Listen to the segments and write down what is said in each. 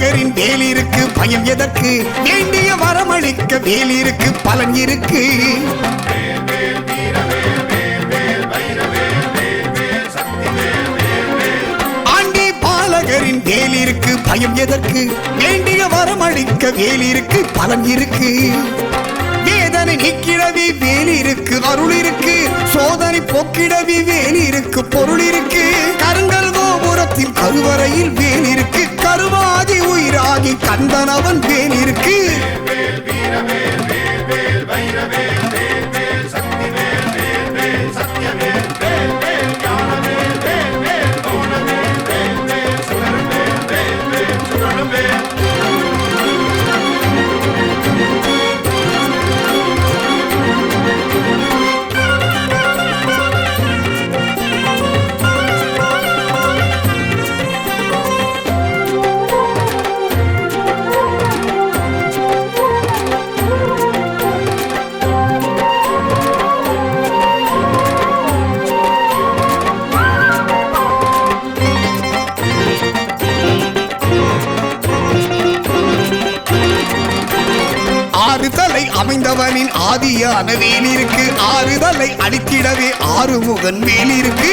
பாலகரின் வேல் இருக்கு, பயம் எதற்கு? வேண்டிய வரமளிக்க வேல் இருக்கு, பலன் இருக்கு. ஆண்டி பாலகரின் வேல் இருக்கு, பயம் எதற்கு? வேண்டிய வரமளிக்க வேல் இருக்கு, பலன் இருக்கு. வேதனை நீக்கிடவே வேல் இருக்கு, அருள் இருக்கு. சோதனை போக்கிடவே வேல் இருக்கு, பொருள் இருக்கு. கருங்கல் கோபுரத்தின் கருவறையில் வேல் இருக்கு, கருவாகி உயிராகி கந்தனவன் வேல் இருக்கு. ஆறுதலை அமைந்தவனின் ஆதியான வேல் இருக்கு, ஆறுதலை அளித்திடவே ஆறுமுகன் வேல் இருக்கு.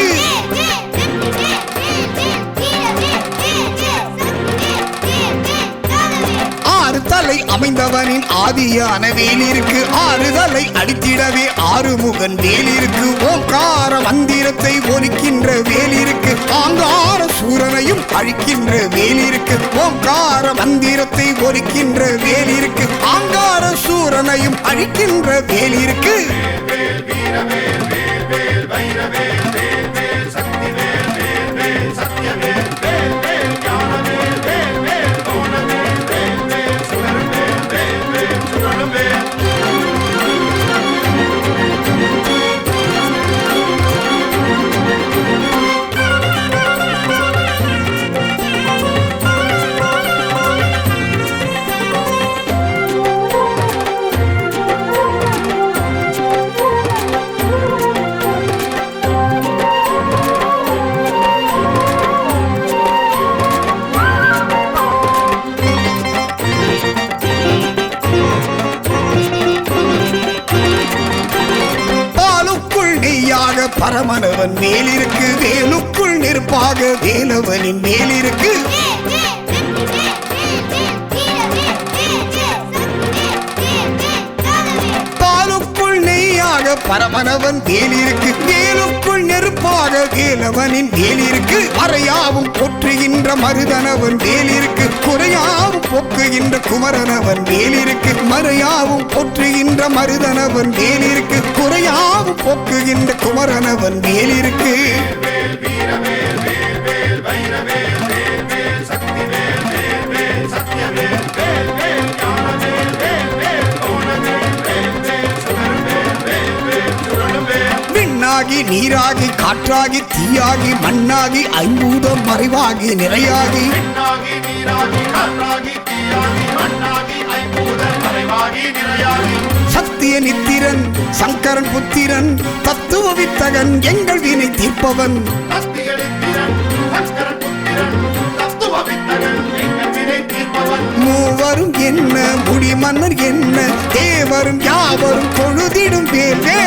ஆறுதலை அமைந்தவனின் ஆதியான வேல் இருக்கு, ஆறுதலை அளித்திடவே ஆறுமுகன் வேல் இருக்கு. ஓங்கார மந்திரத்தை ஒலிக்கின்ற வேல் இருக்கு, ஆங்கார சூரனையும் அழிக்கின்ற வேல் இருக்கு. ஓங்கார மந்திரத்தை ஒலிக்கின்ற வேல் இருக்கு, ஆங்கார சூரனையும் அழிக்கின்ற வேல் இருக்கு. பரமனவன் மேல் இருக்கு, வேலுக்குள் நெருப்பாக வேலவனின் மேல் இருக்கு. பாலுக்குள் நெய்யாக பரமனவன் மேல் இருக்கு, வேலுக்குள் நெருப்பாக வேலவனின் மேல் இருக்கு. மறையாவும் போற்றுகின்ற மருதனவன் மேல் இருக்கு, குறையாவும் போக்குகின்ற குமரனவன் மேல் இருக்கு. மறையாவும் போற்றுகின்ற மருதனவன் மேல் இருக்கு, குறையாவும் போக்குகின்ற குமரனவன் மேல் இருக்கு. விண்ணாகி நீராகி காற்றாகி தீயாகி மண்ணாகி ஐம்பூதம் மறைவாகி நிறையாகி சத்திய நித்திரன் சங்கரன் புத்திரன் தத்துவ வித்தகன் எங்கள் வினை தீர்ப்பவன். மூவரும் என்ன முடி மன்னர் என்ன தேவரும் யாவரும் பொழுதிடும் வேல்வே.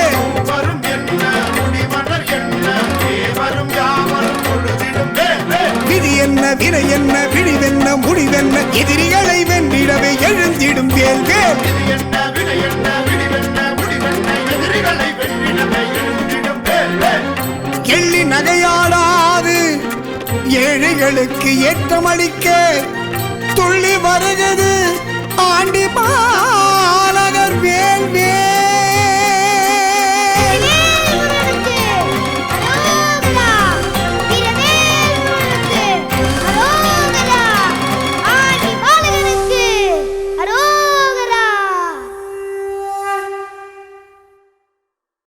விதி என்ன வினை என்ன விழிவென்ன முடிவென்ன எதிரிகளை வென்றிடவே எழுந்திடும் வேல்வே. எள்ளி நகையாடாது ஏழைகளுக்கு ஏற்றமளிக்க துள்ளி வருகிறது ஆண்டி பாலகர் வேல்வே.